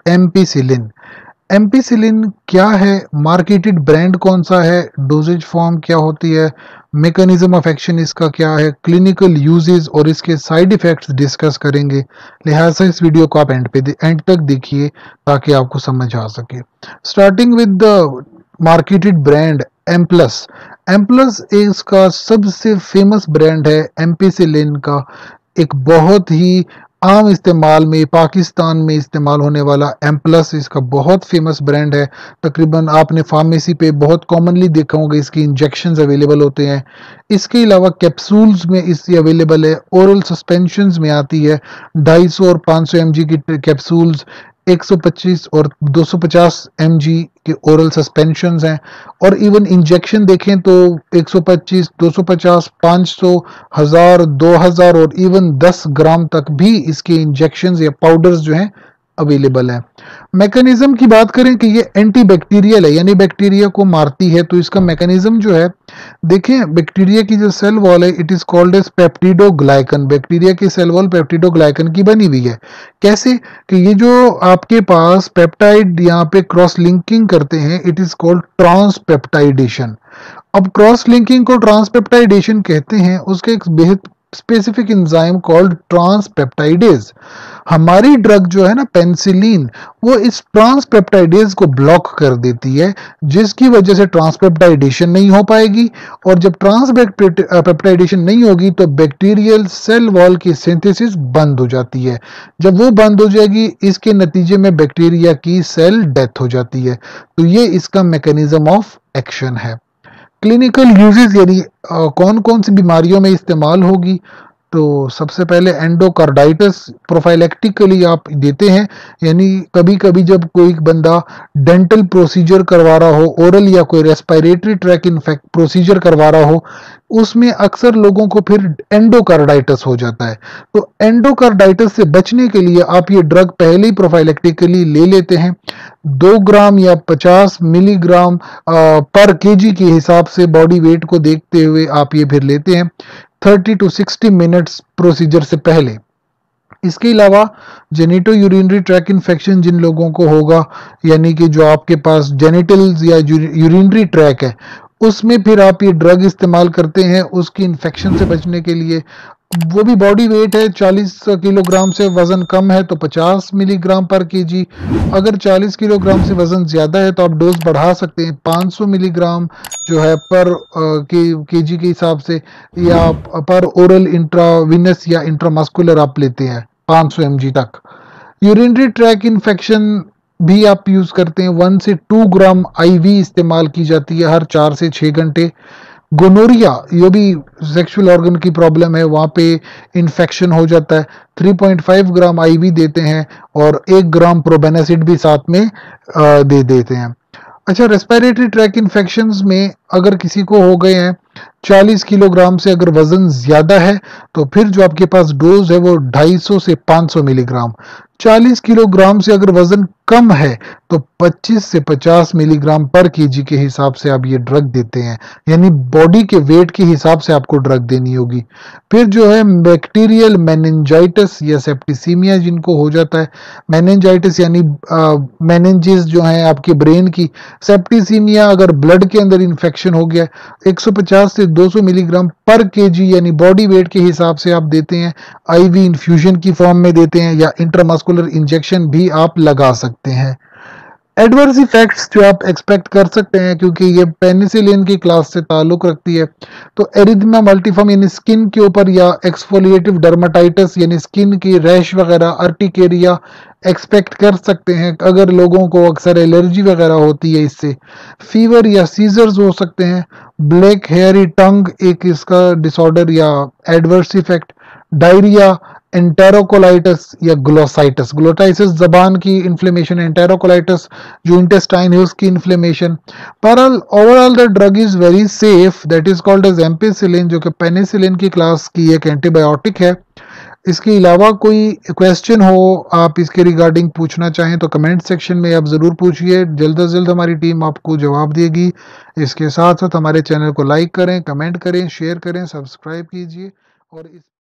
Ampicillin. Ampicillin क्या है, marketed brand कौन सा है, डोजेज फॉर्म क्या होती है, मैकेनिज्म ऑफ एक्शन इसका क्या है, क्लिनिकल यूजेस और इसके साइड इफेक्ट्स डिस्कस करेंगे। लिहाजा इस वीडियो को आप एंड तक देखिए ताकि आपको समझ आ सके। Starting with the marketed brand Emplus. Emplus इसका सबसे फेमस ब्रांड है एम्पिसिलिन का। एक बहुत ही आम इस्तेमाल में पाकिस्तान में इस्तेमाल होने वाला एम्प्लस इसका बहुत फेमस ब्रांड है। तकरीबन आपने फार्मेसी पे बहुत कॉमनली देखा होगा, इसके इंजेक्शंस अवेलेबल होते हैं। इसके अलावा कैप्सूल्स में इसकी अवेलेबल है, ओरल सस्पेंशंस में आती है। 250 और 500 mg की कैप्सूल्स, 125 और 250 mg के ओरल सस्पेंशंस हैं। और इवन इंजेक्शन देखें तो 125, 250, 500, 1000, 2000 और इवन 10 ग्राम तक भी इसके इंजेक्शंस या पाउडर्स जो हैं अवेलेबल है। मैकेनिज्म की बात करें कि ये एंटीबैक्टीरियल है, यानी बैक्टीरिया को मारती है। तो इसका मैकेनिज्म जो है, देखें बैक्टीरिया की जो सेल वॉल है it is called as peptidoglycan. Bacteria की सेल वॉल पेप्टिडोग्लाइकन की बनी हुई है। कैसे कि ये जो आपके पास पेप्टाइड यहाँ पे क्रॉस लिंकिंग करते हैं इट इज कॉल्ड ट्रांसपेप्टाइडेशन। अब क्रॉस लिंकिंग को ट्रांसपेप्टाइडेशन कहते हैं, उसके एक बेहद स्पेसिफिक एंजाइम कॉल्ड ट्रांसपेप्टाइडेज। हमारी ड्रग जो है ना पेनिसिलिन, वो इस ट्रांसपेप्टाइडेज को ब्लॉक कर देती है, जिसकी वजह से ट्रांसपेप्टाइडेशन नहीं हो पाएगी। और जब ट्रांसपेप्टाइडेशन नहीं होगी तो बैक्टीरियल सेल वॉल की सिंथेसिस बंद हो जाती है। जब वो बंद हो जाएगी इसके नतीजे में बैक्टीरिया की सेल डेथ हो जाती है। तो ये इसका मैकेनिज्म ऑफ एक्शन है। क्लिनिकल यूजेस यानी कौन कौन सी बीमारियों में इस्तेमाल होगी, तो सबसे पहले एंडोकार्डाइटिस प्रोफाइलेक्टिकली आप देते हैं। यानी कभी कभी जब कोई बंदा डेंटल प्रोसीजर करवा रहा हो, ओरल या कोई रेस्पिरेटरी ट्रैक इन्फेक्ट प्रोसीजर करवा रहा हो, उसमें अक्सर लोगों को फिर एंडोकार्डाइटिस हो जाता है। तो एंडोकार्डाइटिस से बचने के लिए आप ये ड्रग पहले ही प्रोफाइलेक्टिकली ले लेते हैं। 2 ग्राम या 50 मिलीग्राम पर केजी के हिसाब से बॉडी वेट को देखते हुए आप ये फिर लेते हैं 30 to 60 मिनट्स प्रोसीजर से पहले। इसके अलावा जेनिटो यूरिनरी ट्रैक इन्फेक्शन जिन लोगों को होगा, यानी कि जो आपके पास जेनिटल्स या यूरिनरी ट्रैक है, उसमें फिर आप ये ड्रग इस्तेमाल करते हैं उसकी इन्फेक्शन से बचने के लिए। वो भी बॉडी वेट है 40 किलोग्राम से वजन कम है तो 50 मिलीग्राम पर केजी। अगर 40 किलोग्राम से वजन ज्यादा है तो आप डोज बढ़ा सकते हैं 500 मिलीग्राम जो है पर केजी के हिसाब से, या पर ओरल इंट्राविनस या इंट्रामस्कुलर आप लेते हैं 500 mg तक। यूरिनरी ट्रैक इन्फेक्शन भी आप यूज करते हैं, 1 से 2 ग्राम आईवी इस्तेमाल की जाती है हर 4 से 6 घंटे। गोनोरिया, ये भी सेक्सुअल ऑर्गन की प्रॉब्लम है, वहाँ पे इन्फेक्शन हो जाता है, 3.5 ग्राम आईवी देते हैं और 1 ग्राम प्रोबेनासिड भी साथ में दे देते हैं। अच्छा, रेस्पिरेटरी ट्रैक इन्फेक्शंस में अगर किसी को हो गए हैं 40 किलोग्राम से अगर वजन ज्यादा है तो फिर जो आपके पास डोज है वो 250 से 500 मिलीग्राम। 40 किलोग्राम से अगर वजन कम है तो 25 से 50 मिलीग्राम पर केजी के हिसाब से आप ये ड्रग देते हैं, यानी बॉडी के वेट के हिसाब से आपको ड्रग देनी होगी। फिर जो है बैक्टीरियल मेनिंजाइटिस या सेप्टिसीमिया जिनको हो जाता है, मेनिंजाइटिस यानी मेनिंजेस जो है आपके ब्रेन की, सेप्टिसीमिया अगर ब्लड के अंदर इन्फेक्शन हो गया, 150 से 200 मिलीग्राम पर केजी यानी बॉडी वेट के हिसाब से आप देते हैं। आईवी इन्फ्यूजन की फॉर्म में देते हैं या इंट्रामस्कुलर इंजेक्शन भी आप लगा सकते हैं। एडवर्स इफेक्ट्स जो आप एक्सपेक्ट कर सकते हैं क्योंकि ये पेनिसिलिन की क्लास से ताल्लुक रखती है, तो एरिथमा मल्टीफॉर्म यानी स्किन के ऊपर, या एक्सफोलिएटिव डर्माटाइटिस यानी स्किन की रैश वगैरह, अर्टिकेरिया एक्सपेक्ट कर सकते हैं अगर लोगों को अक्सर एलर्जी वगैरह होती है इससे। फीवर या सीजर्स हो सकते हैं। ब्लैक हेयरी टंग एक इसका डिसऑर्डर या एडवर्स इफेक्ट। डायरिया, एंटेरोकोलाइटिस या ग्लोसाइटिस, ग्लोटाइसिस जबान की इन्फ्लेमेशन, एंटेरोकोलाइटिस जो इंटेस्टाइन है उसकी इन्फ्लेमेशन। पर overall the drug is very safe, that is called as ampicillin, जो कि पेनिसिलिन की क्लास की एक एंटीबायोटिक है। इसके अलावा कोई क्वेश्चन हो आप इसके रिगार्डिंग पूछना चाहें तो कमेंट सेक्शन में आप ज़रूर पूछिए, जल्द से जल्द हमारी टीम आपको जवाब देगी। इसके साथ साथ हमारे चैनल को लाइक करें, कमेंट करें, शेयर करें, सब्सक्राइब कीजिए और इस